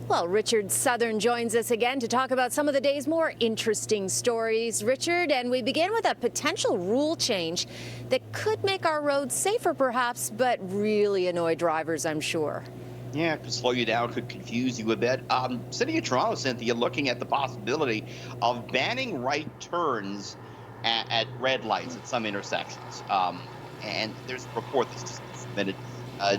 Well, Richard Southern joins us again to talk about some of the day's more interesting stories. Richard, and we begin with a potential rule change that could make our roads safer perhaps, but really annoy drivers, I'm sure. Yeah, it could slow you down, could confuse you a bit. City of Toronto, Cynthia, looking at the possibility of banning right turns at red lights at some intersections. And there's a report that's just been submitted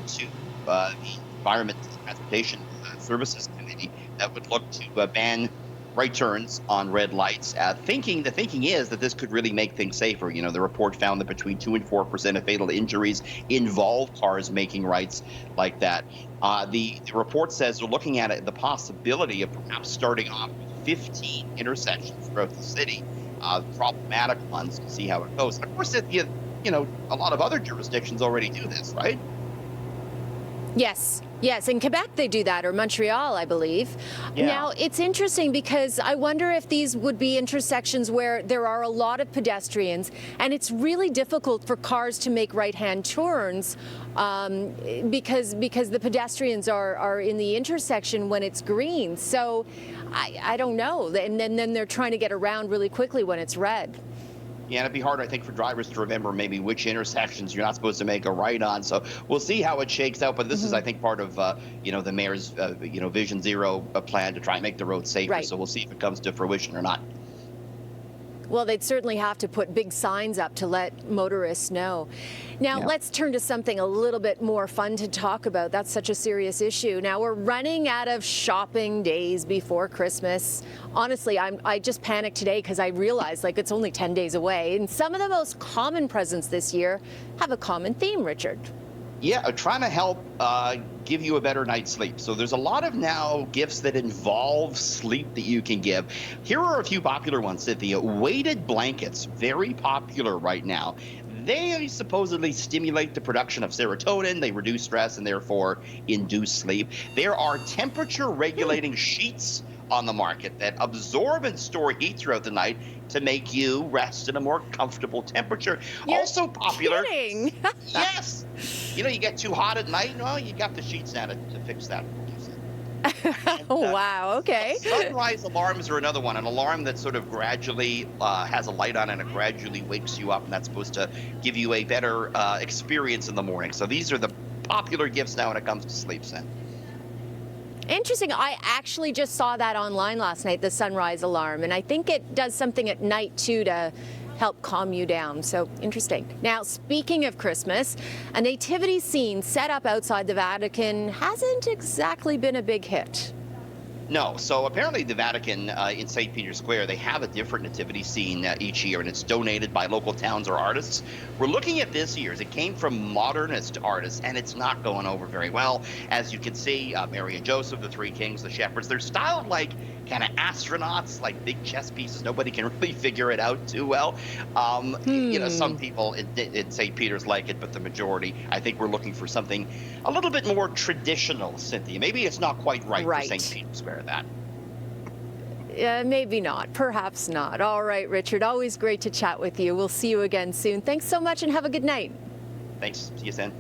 to the Environment and Transportation Services Committee that would look to ban right turns on red lights. The thinking is that this could really make things safer. You know, the report found that between 2 and 4% of fatal injuries involve cars making rights like that. The report says they're looking at the possibility of perhaps starting off with 15 intersections throughout the city, problematic ones, to see how it goes. And of course, you know, a lot of other jurisdictions already do this, right? Yes. Yes, in Quebec they do that, or Montreal, I believe. Yeah. Now, it's interesting because I wonder if these would be intersections where there are a lot of pedestrians and it's really difficult for cars to make right-hand turns because the pedestrians are in the intersection when it's green. So I don't know. And then they're trying to get around really quickly when it's red. Yeah, and it'd be hard, I think, for drivers to remember maybe which intersections you're not supposed to make a right on. So we'll see how it shakes out. But this is, I think, part of, you know, the mayor's, you know, Vision Zero plan to try and make the roads safer. Right. So we'll see if it comes to fruition or not. Well, they'd certainly have to put big signs up to let motorists know. Now, let's turn to something a little bit more fun to talk about. That's such a serious issue. Now, we're running out of shopping days before Christmas. Honestly, I just panicked today because I realized, like, it's only 10 days away. And some of the most common presents this year have a common theme, Richard. Yeah, trying to help give you a better night's sleep. So there's a lot of now gifts that involve sleep that you can give. Here are a few popular ones, Cynthia. Weighted blankets, very popular right now. They supposedly stimulate the production of serotonin. They reduce stress and therefore induce sleep. There are temperature regulating sheets on the market that absorb and store heat throughout the night to make you rest in a more comfortable temperature. You're also popular. Kidding. Yes. You know, you get too hot at night. Well, you got the sheets now to fix that. And, Wow, okay. Sunrise alarms are another one. An alarm that sort of gradually has a light on and it gradually wakes you up, and that's supposed to give you a better experience in the morning. So these are the popular gifts now when it comes to sleep, Sen. Interesting. I actually just saw that online last night, the sunrise alarm, and I think it does something at night too to help calm you down. So interesting. Now, speaking of Christmas, a nativity scene set up outside the Vatican hasn't exactly been a big hit. No. So apparently the Vatican in St. Peter's Square, they have a different nativity scene each year, and it's donated by local towns or artists. We're looking at this year's. It came from modernist artists, and it's not going over very well. As you can see, Mary and Joseph, the three kings, the shepherds, they're styled like kind of astronauts, like big chess pieces. Nobody can really figure it out too well. You know, some people in St. Peter's like it, but the majority, I think we're looking for something a little bit more traditional, Cynthia. Maybe it's not quite right for St. Peter's Square. That. Maybe not. Perhaps not. All right, Richard. Always great to chat with you. We'll see you again soon. Thanks so much and have a good night. Thanks. See you soon.